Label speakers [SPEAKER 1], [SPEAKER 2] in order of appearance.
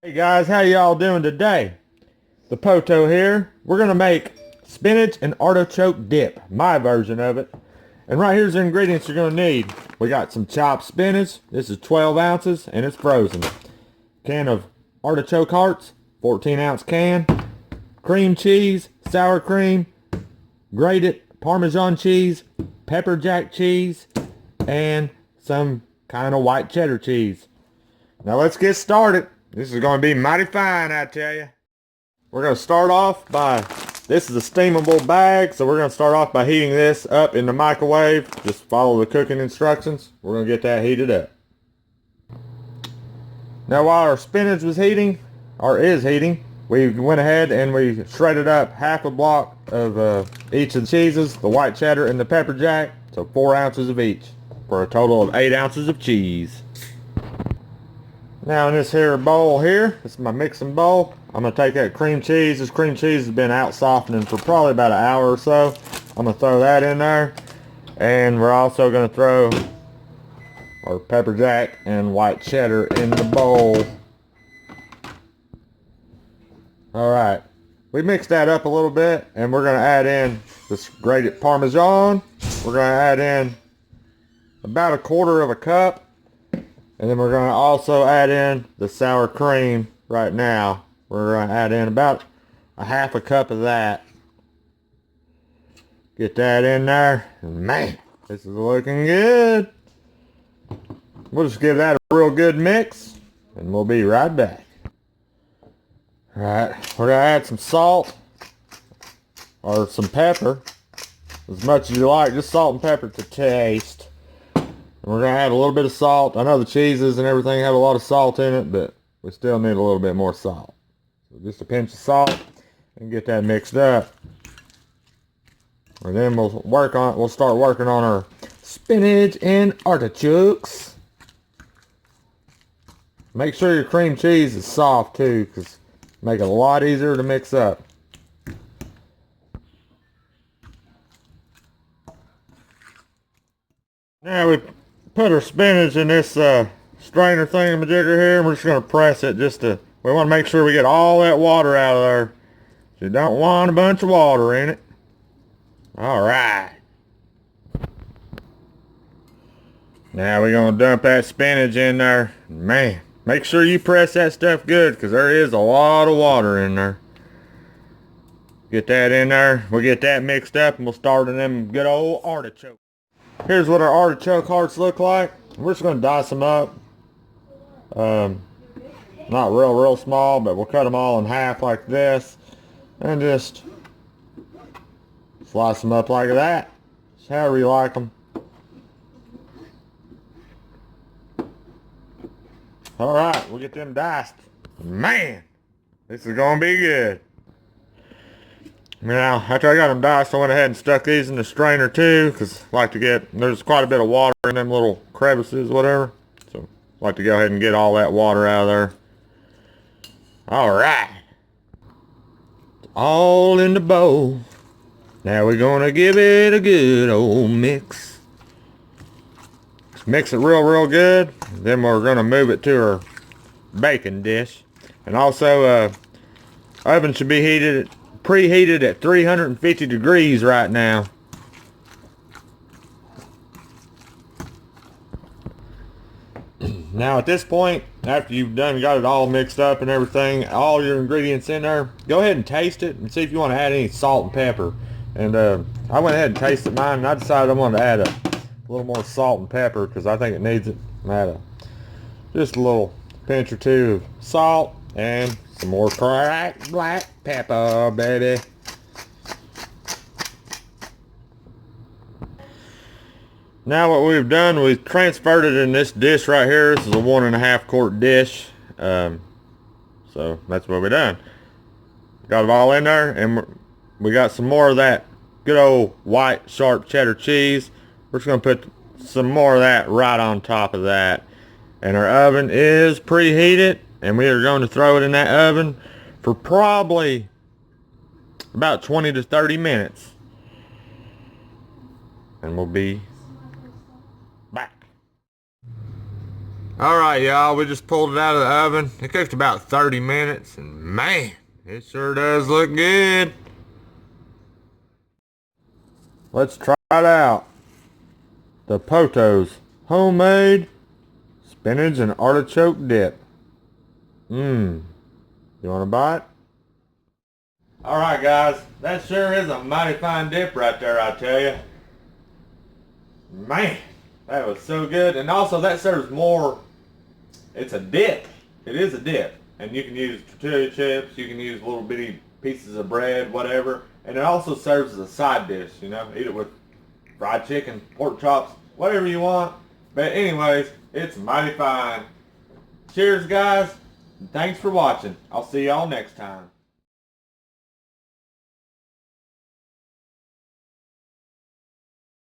[SPEAKER 1] Hey guys, how y'all doing today? ThePohto here. We're gonna make spinach and artichoke dip, my version of it. And right here's the ingredients you're gonna need. We got some chopped spinach. This is 12 ounces and it's frozen. Can of artichoke hearts, 14-ounce can. Cream cheese, sour cream, grated Parmesan cheese, pepper jack cheese, and some kind of white cheddar cheese. Now let's get started. This is going to be mighty fine, I tell you. We're going to start off by, this is a steamable bag, so we're going to start off by heating this up in the microwave. Just follow the cooking instructions. We're going to get that heated up. Now while our spinach was heating, or is heating, we went ahead and we shredded up half a block of each of the cheeses, the white cheddar and the pepper jack, so 4 ounces of each, for a total of 8 ounces of cheese. Now in this here bowl here, this is my mixing bowl, I'm going to take that cream cheese. This cream cheese has been out softening for probably about an hour or so. I'm going to throw that in there. And we're also going to throw our pepper jack and white cheddar in the bowl. Alright, we mixed that up a little bit and we're going to add in this grated Parmesan. We're going to add in about 1/4 cup. And then we're going to also add in the sour cream right now. We're going to add in about 1/2 cup of that. Get that in there. And man, this is looking good. We'll just give that a real good mix. And we'll be right back. Alright, we're going to add some salt. Or some pepper. As much as you like. Just salt and pepper to taste. We're going to add a little bit of salt. I know the cheeses and everything have a lot of salt in it, but we still need a little bit more salt. So just a pinch of salt and get that mixed up. And then we'll start working on our spinach and artichokes. Make sure your cream cheese is soft too, because make it a lot easier to mix up. Now we put our spinach in this strainer thingamajigger here, and we're just going to press it we want to make sure we get all that water out of there. So you don't want a bunch of water in it. Alright. Now we're going to dump that spinach in there. Man, make sure you press that stuff good, because there is a lot of water in there. Get that in there. We'll get that mixed up, and we'll start in them good old artichokes. Here's what our artichoke hearts look like. We're just going to dice them up. Not real small, but we'll cut them all in half like this. And just slice them up like that. Just however you like them. Alright, we'll get them diced. Man, this is going to be good. Now, after I got them diced, I went ahead and stuck these in the strainer too, because I like to there's quite a bit of water in them little crevices, whatever. So, I like to go ahead and get all that water out of there. Alright. All in the bowl. Now we're going to give it a good old mix. Just mix it real good. Then we're going to move it to our baking dish. And also, oven should be preheated at 350 degrees right now. Now at this point, after you've got it all mixed up and everything, all your ingredients in there, go ahead and taste it and see if you want to add any salt and pepper. And I went ahead and tasted mine, and I decided I wanted to add a little more salt and pepper because I think it needs it. I had just a little pinch or two of salt and some more cracked black pepper, baby. Now what we've done, we've transferred it in this dish right here. This is a 1.5 quart dish. So that's what we done. Got it all in there, and we got some more of that good old white sharp cheddar cheese. We're just going to put some more of that right on top of that. And our oven is preheated, and we are going to throw it in that oven for probably about 20 to 30 minutes. And we'll be back. Alright, y'all, we just pulled it out of the oven. It cooked about 30 minutes, and man, it sure does look good. Let's try it out. ThePohto's homemade spinach and artichoke dip. You want to buy it? Alright, guys, that sure is a mighty fine dip right there, I tell you. Man, that was so good. And also that serves more, it's a dip. It is a dip. And you can use tortilla chips, you can use little bitty pieces of bread, whatever. And it also serves as a side dish, you know. Eat it with fried chicken, pork chops, whatever you want. But anyways, it's mighty fine. Cheers, guys. Thanks for watching. I'll see y'all next time.